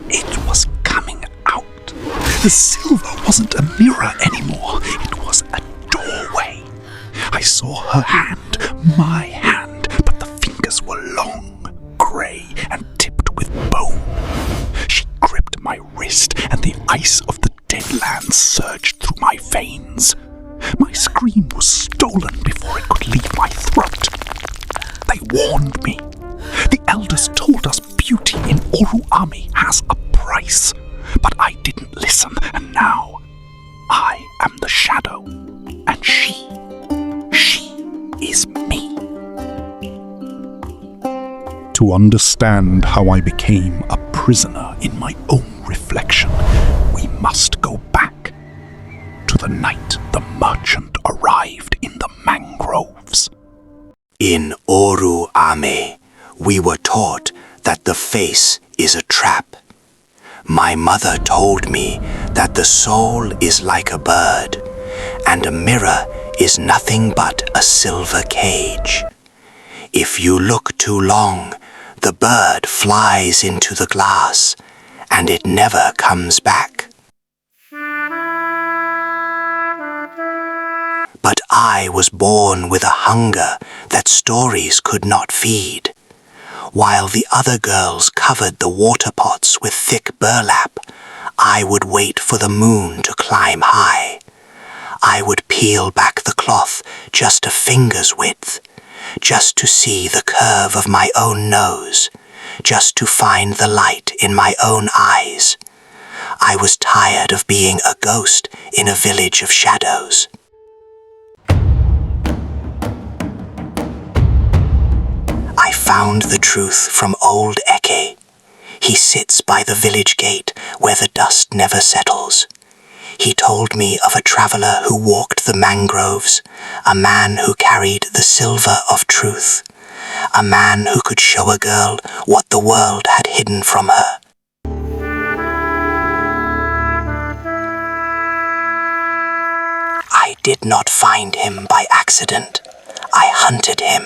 It was coming out. The silver wasn't a mirror anymore. It was a doorway. I saw her hand, my hand, but the fingers were long, grey, and tipped with bone. She gripped my wrist, and the ice of the dead land surged through my veins. My scream was stolen before it could leave my throat. They warned me. The elders told us beauty in Oruame has a price. But I didn't listen, and now I am the shadow, and she is me. To understand how I became a prisoner in my own reflection, we must go back to the night the merchant arrived in the mangroves. In Oruame, we were taught that the face is a trap. My mother told me that the soul is like a bird, and a mirror is nothing but a silver cage. If you look too long, the bird flies into the glass, and it never comes back. But I was born with a hunger that stories could not feed. While the other girls covered the water pots with thick burlap, I would wait for the moon to climb high. I would peel back the cloth just a finger's width, just to see the curve of my own nose, just to find the light in my own eyes. I was tired of being a ghost in a village of shadows. I found the truth from old Eke. He sits by the village gate where the dust never settles. He told me of a traveller who walked the mangroves, a man who carried the silver of truth, a man who could show a girl what the world had hidden from her. I did not find him by accident. I hunted him.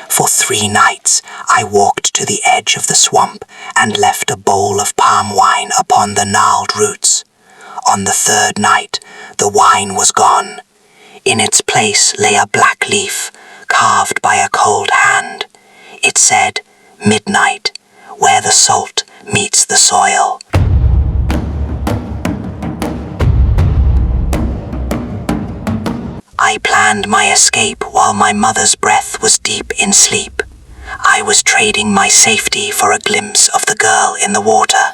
For 3 nights I walked to the edge of the swamp and left a bowl of palm wine upon the gnarled roots. On the 3rd night, the wine was gone. In its place lay a black leaf, carved by a cold hand. It said, "Midnight, where the salt meets the soil." I planned my escape while my mother's breath was deep in sleep. I was trading my safety for a glimpse of the girl in the water.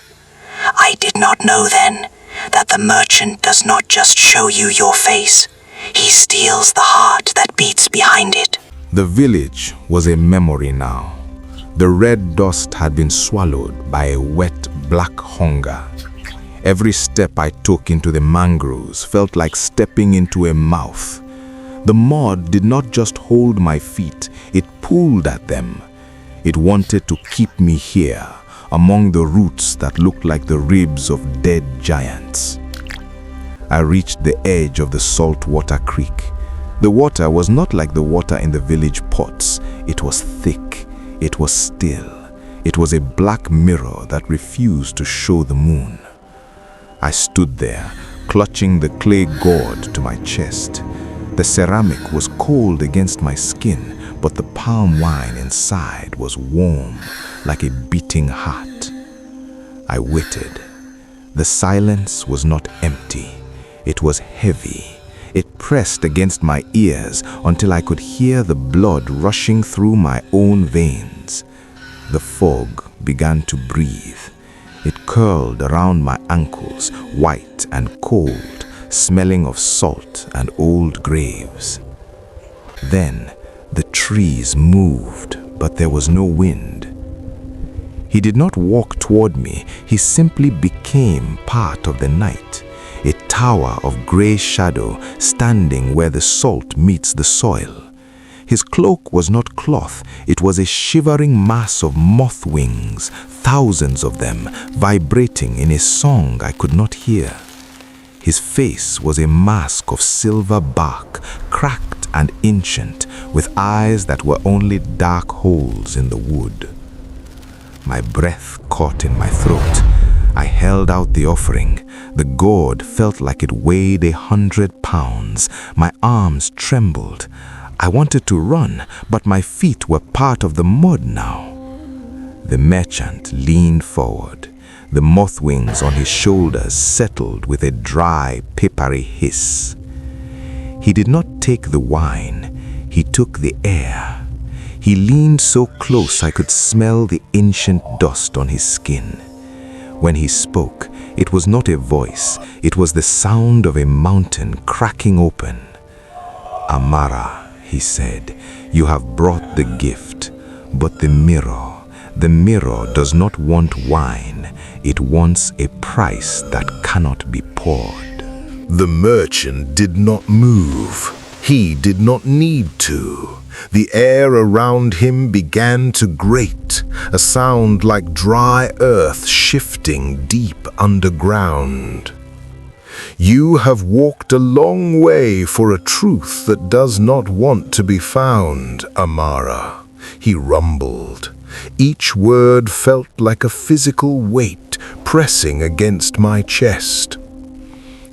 I did not know then that the merchant does not just show you your face, he steals the heart that beats behind it. The village was a memory now. The red dust had been swallowed by a wet black hunger. Every step I took into the mangroves felt like stepping into a mouth. The mud did not just hold my feet, it pulled at them. It wanted to keep me here, among the roots that looked like the ribs of dead giants. I reached the edge of the saltwater creek. The water was not like the water in the village pots. It was thick, it was still. It was a black mirror that refused to show the moon. I stood there, clutching the clay gourd to my chest. The ceramic was cold against my skin, but the palm wine inside was warm, like a beating heart. I waited. The silence was not empty. It was heavy. It pressed against my ears until I could hear the blood rushing through my own veins. The fog began to breathe. It curled around my ankles, white and cold, smelling of salt and old graves. Then the trees moved, but there was no wind. He did not walk toward me, he simply became part of the night, a tower of grey shadow standing where the salt meets the soil. His cloak was not cloth, it was a shivering mass of moth wings, thousands of them, vibrating in a song I could not hear. His face was a mask of silver bark, cracked and ancient, with eyes that were only dark holes in the wood. My breath caught in my throat. held out the offering. The gourd felt like it weighed 100 pounds. My arms trembled. I wanted to run, but my feet were part of the mud now. The merchant leaned forward. The moth wings on his shoulders settled with a dry, peppery hiss. He did not take the wine, he took the air. He leaned so close I could smell the ancient dust on his skin. When he spoke, it was not a voice, it was the sound of a mountain cracking open. "Amara," he said, "you have brought the gift, but the mirror does not want wine, it wants a price that cannot be poured." The merchant did not move. He did not need to. The air around him began to grate, a sound like dry earth shifting deep underground. "You have walked a long way for a truth that does not want to be found, Amara," he rumbled. Each word felt like a physical weight pressing against my chest.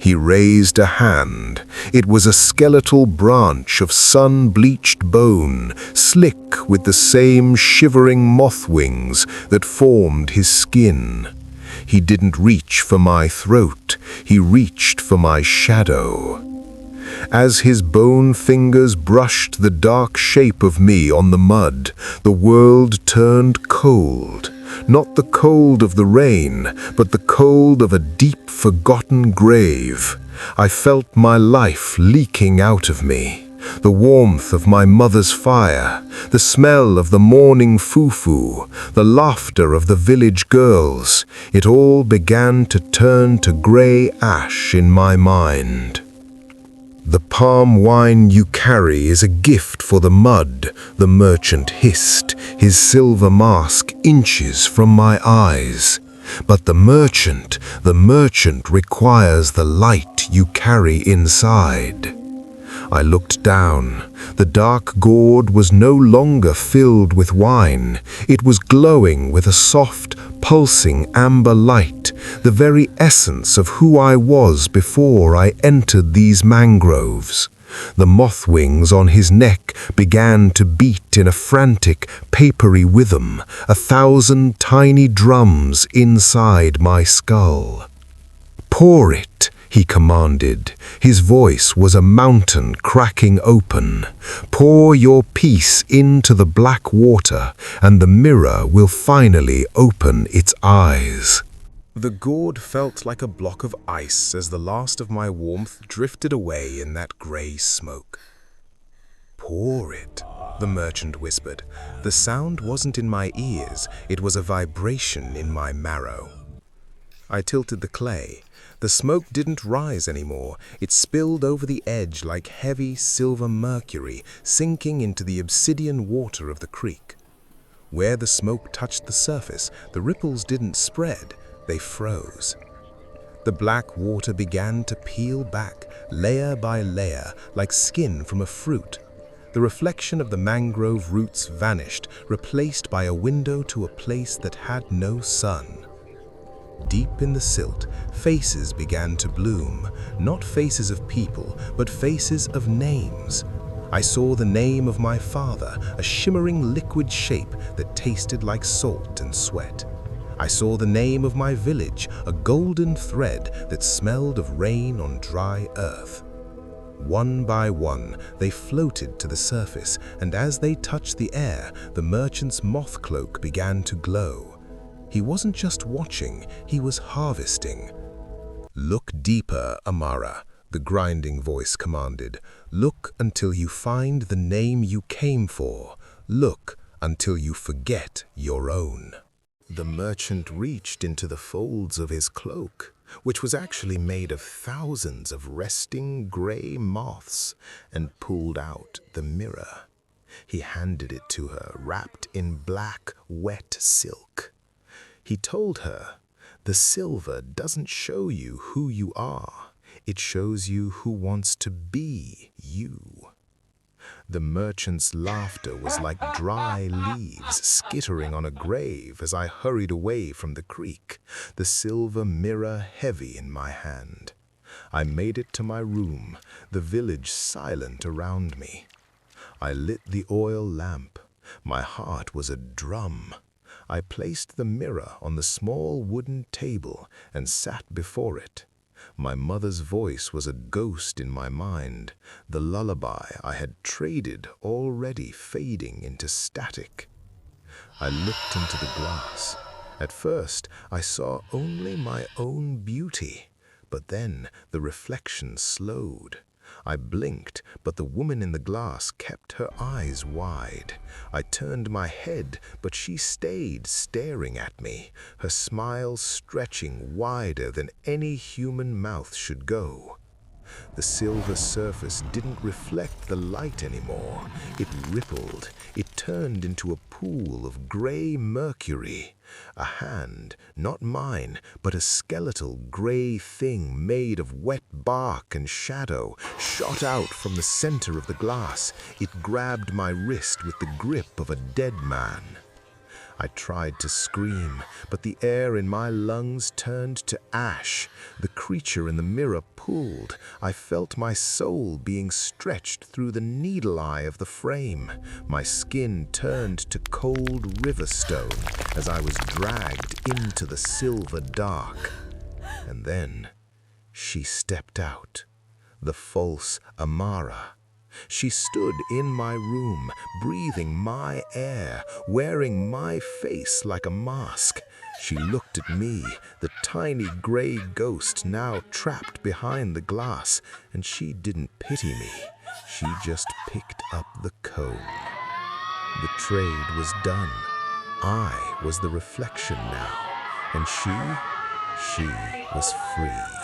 He raised a hand. It was a skeletal branch of sun-bleached bone, slick with the same shivering moth wings that formed his skin. He didn't reach for my throat, he reached for my shadow. As his bone fingers brushed the dark shape of me on the mud, the world turned cold. Not the cold of the rain, but the cold of a deep forgotten grave. I felt my life leaking out of me. The warmth of my mother's fire, the smell of the morning fufu, the laughter of the village girls, it all began to turn to grey ash in my mind. "The palm wine you carry is a gift for the mud," the merchant hissed, his silver mask inches from my eyes. "But the merchant requires the light you carry inside." I looked down. The dark gourd was no longer filled with wine. It was glowing with a soft, pulsing amber light, the very essence of who I was before I entered these mangroves. The moth wings on his neck began to beat in a frantic, papery rhythm, 1,000 tiny drums inside my skull. "Pour it," he commanded. His voice was a mountain cracking open. "Pour your peace into the black water, and the mirror will finally open its eyes." The gourd felt like a block of ice as the last of my warmth drifted away in that grey smoke. "Pour it," the merchant whispered. The sound wasn't in my ears, it was a vibration in my marrow. I tilted the clay. The smoke didn't rise anymore. It spilled over the edge like heavy silver mercury, sinking into the obsidian water of the creek. Where the smoke touched the surface, the ripples didn't spread, they froze. The black water began to peel back, layer by layer, like skin from a fruit. The reflection of the mangrove roots vanished, replaced by a window to a place that had no sun. Deep in the silt, faces began to bloom, not faces of people, but faces of names. I saw the name of my father, a shimmering liquid shape that tasted like salt and sweat. I saw the name of my village, a golden thread that smelled of rain on dry earth. One by one, they floated to the surface, and as they touched the air, the merchant's moth cloak began to glow. He wasn't just watching, he was harvesting. "Look deeper, Amara," the grinding voice commanded. "Look until you find the name you came for. Look until you forget your own." The merchant reached into the folds of his cloak, which was actually made of thousands of resting grey moths, and pulled out the mirror. He handed it to her, wrapped in black, wet silk. He told her, "The silver doesn't show you who you are. It shows you who wants to be you." The merchant's laughter was like dry leaves skittering on a grave as I hurried away from the creek, the silver mirror heavy in my hand. I made it to my room, the village silent around me. I lit the oil lamp. My heart was a drum. I placed the mirror on the small wooden table and sat before it. My mother's voice was a ghost in my mind, the lullaby I had traded already fading into static. I looked into the glass. At first, I saw only my own beauty, but then the reflection slowed. I blinked, but the woman in the glass kept her eyes wide. I turned my head, but she stayed staring at me, her smile stretching wider than any human mouth should go. The silver surface didn't reflect the light anymore. It rippled. It turned into a pool of gray mercury. A hand, not mine, but a skeletal gray thing made of wet bark and shadow, shot out from the center of the glass. It grabbed my wrist with the grip of a dead man. I tried to scream, but the air in my lungs turned to ash. The creature in the mirror pulled. I felt my soul being stretched through the needle eye of the frame. My skin turned to cold river stone as I was dragged into the silver dark. And then she stepped out, the false Amara. She stood in my room, breathing my air, wearing my face like a mask. She looked at me, the tiny gray ghost now trapped behind the glass, and she didn't pity me. She just picked up the comb. The trade was done. I was the reflection now, and she was free.